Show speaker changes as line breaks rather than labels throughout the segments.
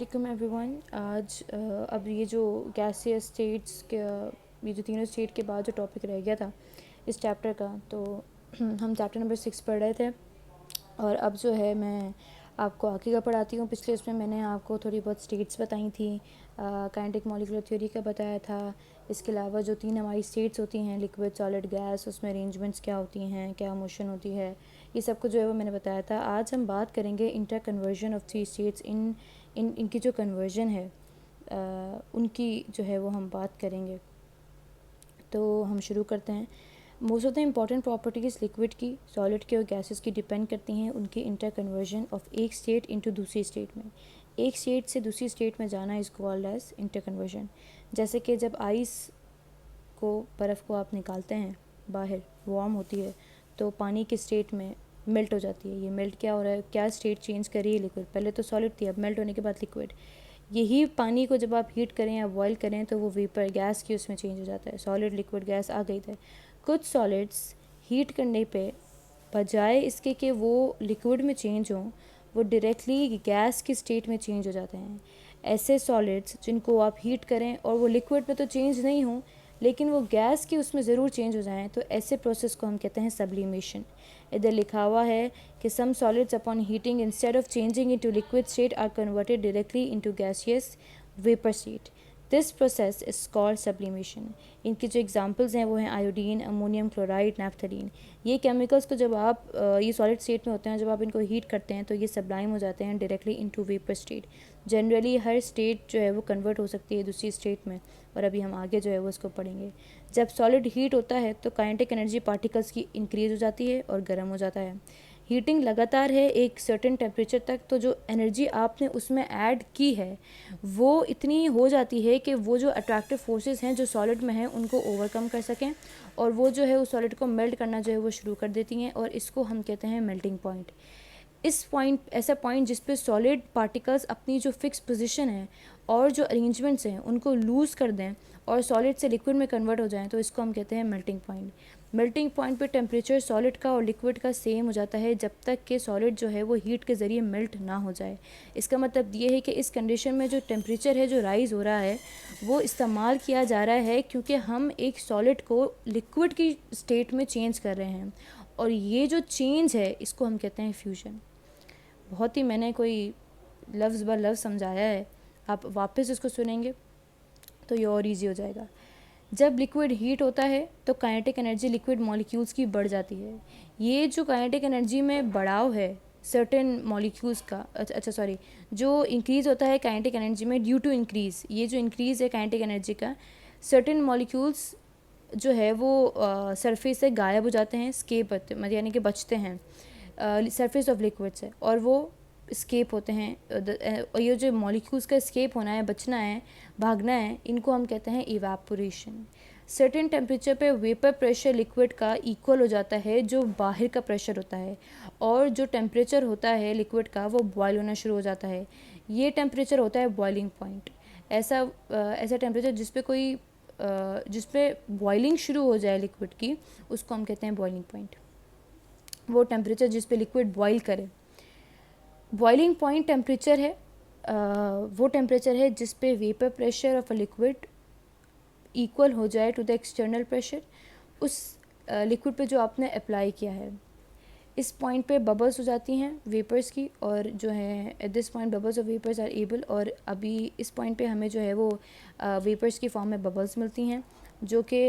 Welcome everyone. आज अब ये जो गैसियस स्टेट्स के ये जो तीनों स्टेट के बाद जो टॉपिक रह गया था इस चैप्टर का, तो हम चैप्टर नंबर 6 पढ़ रहे थे। और अब जो है मैं आपको आगे का पढ़ाती हूँ। पिछले इसमें मैंने आपको थोड़ी बहुत स्टेट्स बताई थी, काइनेटिक मॉलिक्यूलर थ्योरी का बताया था। इसके अलावा जो तीन हमारी स्टेट्स होती हैं, लिक्विड, सॉलिड, गैस, उसमें अरेंजमेंट्स क्या होती हैं, क्या मोशन होती है, ये सब कुछ जो है वो मैंने बताया था। आज हम बात करेंगे inter conversion of three states. इनकी जो कन्वर्जन है उनकी जो है वो हम बात करेंगे। तो हम शुरू करते हैं। Most of the important properties liquid की, सॉलिड की और गैसेस की डिपेंड करती हैं उनकी इंटर कन्वर्जन ऑफ एक स्टेट इनटू दूसरी स्टेट में। एक स्टेट से दूसरी स्टेट में जाना is called as inter conversion. जैसे कि जब आइस को, बर्फ़ को आप निकालते हैं बाहर, वार्म होती है तो पानी की स्टेट में मेल्ट हो जाती है। ये मेल्ट क्या हो रहा है, क्या स्टेट चेंज कर रही है लिक्विड? पहले तो सॉलिड थी, अब मेल्ट होने के बाद लिक्विड। यही पानी को जब आप हीट करें या बॉयल करें तो वो वेपर गैस की उसमें चेंज हो जाता है। सॉलिड लिक्विड गैस आ गई थी। कुछ सॉलिड्स हीट करने पे बजाय इसके कि वो लिक्विड में चेंज हों, वो डायरेक्टली गैस की स्टेट में चेंज हो जाते हैं। ऐसे सॉलिड्स जिनको आप हीट करें और वो लिक्विड में तो चेंज नहीं हों लेकिन वो गैस की उसमें ज़रूर चेंज हो जाएं, तो ऐसे प्रोसेस को हम कहते हैं सब्लिमेशन। इधर लिखा हुआ है कि some solids upon heating instead of changing into liquid state are converted directly into gaseous vapour state. This process is called sublimation. इनकी जो एग्जांपल्स हैं वो हैं आयोडीन, अमोनियम क्लोराइड, नैफ्थलीन। ये केमिकल्स को जब आप ये सॉलिड स्टेट में होते हैं, जब आप इनको हीट करते हैं तो ये सब्लाइम हो जाते हैं directly into vapour state. Generally हर स्टेट जो है वो कन्वर्ट हो सकती है दूसरी स्टेट में, और अभी हम आगे जो है वो इसको पढ़ेंगे। जब सॉलिड हीट होता है तो काइनेटिक एनर्जी पार्टिकल्स की इंक्रीज हो जाती है और गर्म हो जाता है। हीटिंग लगातार है एक सर्टेन टेम्परेचर तक, तो जो एनर्जी आपने उसमें ऐड की है वो इतनी हो जाती है कि वो जो अट्रैक्टिव फोर्सेस हैं जो सॉलिड में हैं उनको ओवरकम कर सकें, और वो जो है उस सॉलिड को मेल्ट करना जो है वो शुरू कर देती हैं, और इसको हम कहते हैं मेल्टिंग पॉइंट। इस पॉइंट, ऐसा पॉइंट जिस पे सॉलिड पार्टिकल्स अपनी जो फिक्स पोजीशन है और जो अरेंजमेंट्स हैं उनको लूज़ कर दें और सॉलिड से लिक्विड में कन्वर्ट हो जाएं, तो इसको हम कहते हैं मेल्टिंग पॉइंट। मेल्टिंग पॉइंट पे टेम्परेचर सॉलिड का और लिक्विड का सेम हो जाता है जब तक कि सॉलिड जो है वो हीट के ज़रिए मेल्ट ना हो जाए। इसका मतलब ये है कि इस कंडीशन में जो टेम्परेचर है जो राइज़ हो रहा है वो इस्तेमाल किया जा रहा है क्योंकि हम एक सॉलिड को लिक्विड की स्टेट में चेंज कर रहे हैं, और ये जो चेंज है इसको हम कहते हैं फ्यूजन। बहुत ही मैंने कोई लफ्ज़ ब लफ्ज़ समझाया है, आप वापस इसको सुनेंगे तो ये और ईजी हो जाएगा। जब लिक्विड हीट होता है तो काइनेटिक एनर्जी लिक्विड मॉलिक्यूल्स की बढ़ जाती है। ये जो काइनेटिक एनर्जी में बढ़ाव है सर्टेन मॉलिक्यूल्स का, अच्छा सॉरी, जो इंक्रीज़ होता है काइनेटिक एनर्जी में ड्यू टू इंक्रीज़, ये जो इंक्रीज़ है काइनेटिक एनर्जी का, सर्टेन मॉलिक्यूल्स जो है वो सरफेस से गायब हो जाते हैं, स्केप होते मतलब यानी कि बचते हैं सरफेस ऑफ लिक्विड से, और वो स्केप होते हैं। और ये जो मॉलिक्यूल्स का स्केप होना है, बचना है, भागना है, इनको हम कहते हैं इवेपोरेशन। सर्टेन टेम्परेचर पे वेपर प्रेशर लिक्विड का इक्वल हो जाता है जो बाहर का प्रेशर होता है, और जो टेम्परेचर होता है लिक्विड का वो बॉयल होना शुरू हो जाता है। ये टेम्परेचर होता है बॉइलिंग पॉइंट। ऐसा टेम्परेचर जिस पे बॉइलिंग शुरू हो जाए लिक्विड की, उसको हम कहते हैं बॉइलिंग पॉइंट। वो टेम्परेचर जिस पे लिक्विड बॉयल करे, बॉइलिंग पॉइंट टेम्परेचर है वो टेम्परेचर है जिस पे vapour pressure of a liquid equal हो जाए टू द एक्सटर्नल प्रेशर उस लिक्विड पे जो आपने अप्लाई किया है। इस पॉइंट पे बबल्स हो जाती हैं वेपर्स की, और जो है at this point bubbles of vapours are able, और अभी इस पॉइंट पे हमें जो है वो वेपर्स की फॉर्म में बबल्स मिलती हैं जो कि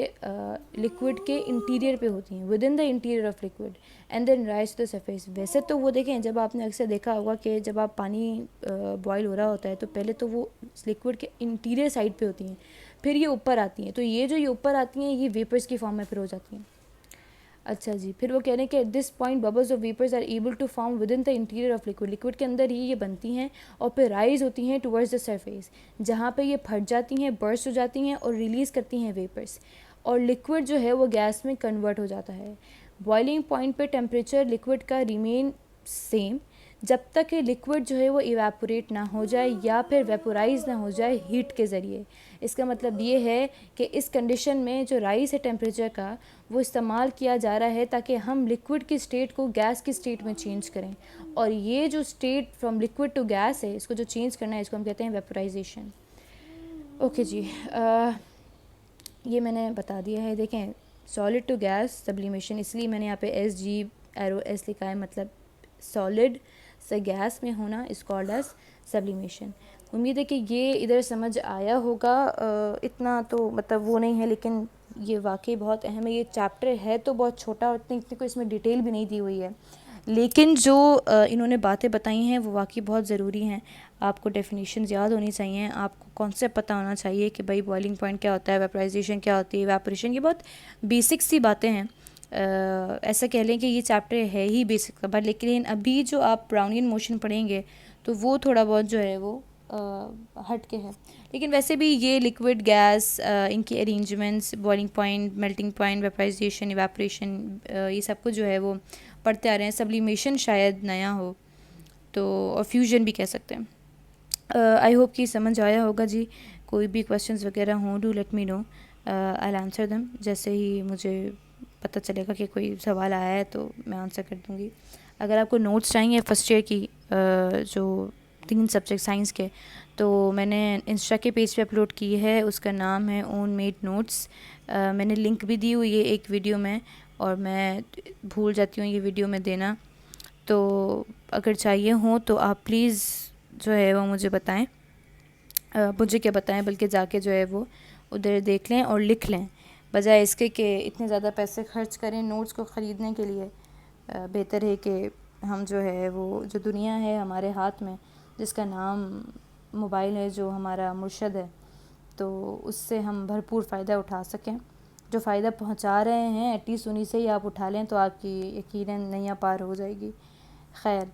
लिक्विड के इंटीरियर पे होती हैं, within the interior of liquid, and then rise to the surface. वैसे तो वो देखें, जब आपने अक्सर देखा होगा कि जब आप पानी बॉयल हो रहा होता है तो पहले तो वो लिक्विड के इंटीरियर साइड पे होती हैं, फिर ये ऊपर आती हैं, तो ये जो ये ऊपर आती हैं ये वेपर्स की फॉर्म में फिर हो जाती हैं। अच्छा जी, फिर वो कह रहे हैं कि at this point bubbles of vapours are able to form within the interior of liquid. Liquid के अंदर ही ये बनती हैं और फिर राइज होती हैं टुवर्ड्स द सरफेस, जहाँ पे ये फट जाती हैं, बर्स्ट हो जाती हैं और रिलीज़ करती हैं वेपर्स, और लिक्विड जो है वो गैस में कन्वर्ट हो जाता है। बॉइलिंग पॉइंट पे टेम्परेचर लिक्विड का रिमेन सेम, जब तक कि लिक्विड जो है वो इवेपोरेट ना हो जाए या फिर वेपोराइज ना हो जाए हीट के ज़रिए। इसका मतलब ये है कि इस कंडीशन में जो राइस है टेम्परेचर का वो इस्तेमाल किया जा रहा है ताकि हम लिक्विड की स्टेट को गैस की स्टेट में चेंज करें, और ये जो state from liquid to gas है इसको जो चेंज करना है इसको हम कहते हैं वेपोराइजेशन। ओके जी, ये मैंने बता दिया है। देखें, सॉलिड टू गैस सब्लिमेशन, इसलिए मैंने यहाँ पे एस जी एरो एस लिखा है, मतलब सॉलिड से गैस में होना इस कॉल्ड एज सब्लिमेशन। उम्मीद है कि ये इधर समझ आया होगा। इतना तो मतलब वो नहीं है, लेकिन ये वाकई बहुत अहम है। ये चैप्टर है तो बहुत छोटा और इतनी कोई इसमें डिटेल भी नहीं दी हुई है, लेकिन जो इन्होंने बातें बताई हैं वो वाकई बहुत ज़रूरी हैं। आपको डेफिनेशंस याद होनी चाहिए, आपको कॉन्सेप्ट पता होना चाहिए कि भाई बॉइलिंग पॉइंट क्या होता है, वेपराइजेशन क्या होती है, इवेपोरेशन, ये बहुत बेसिक सी बातें हैं। ऐसा कह लें कि ये चैप्टर है ही बेसिक का, बट लेकिन अभी जो आप ब्राउनियन मोशन पढ़ेंगे तो वो थोड़ा बहुत जो है वो हट के है। लेकिन वैसे भी ये लिक्विड गैस, इनकी arrangements, boiling point, melting point, vaporisation, evaporation, ये सब कुछ जो है वो पढ़ते आ रहे हैं। सब्लिमेशन शायद नया हो तो, और फ्यूजन भी कह सकते हैं। आई होप कि समझ आया होगा जी। कोई भी क्वेश्चंस वगैरह हों, do let me know, I will answer them. जैसे ही मुझे पता चलेगा कि कोई सवाल आया है तो मैं आंसर कर दूँगी। अगर आपको नोट्स चाहिए फर्स्ट ईयर की, जो 3 सब्जेक्ट साइंस के, तो मैंने इंस्टा के पेज पे अपलोड की है, उसका नाम है ओन मेड नोट्स। मैंने लिंक भी दी हुई है एक वीडियो में, और मैं भूल जाती हूँ ये वीडियो में देना, तो अगर चाहिए हो तो आप प्लीज़ जो है वो मुझे बताएं। मुझे क्या बताएं, बल्कि जाके जो है वो उधर देख लें और लिख लें, बजाय इसके कि इतने ज़्यादा पैसे खर्च करें नोट्स को ख़रीदने के लिए। बेहतर है कि हम जो है वो, जो दुनिया है हमारे हाथ में, जिसका नाम मोबाइल है, जो हमारा मुर्शद है, तो उससे हम भरपूर फ़ायदा उठा सकें। जो फ़ायदा पहुंचा रहे हैं एटलीस्ट उन्हीं से ही आप उठा लें तो आपकी यकीनन नैया पार हो जाएगी। खैर,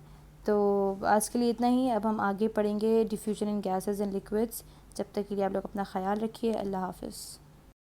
तो आज के लिए इतना ही। अब हम आगे पढ़ेंगे diffusion in gases and liquids. जब तक के लिए आप लोग अपना ख्याल रखिए। अल्लाह हाफ़िज़।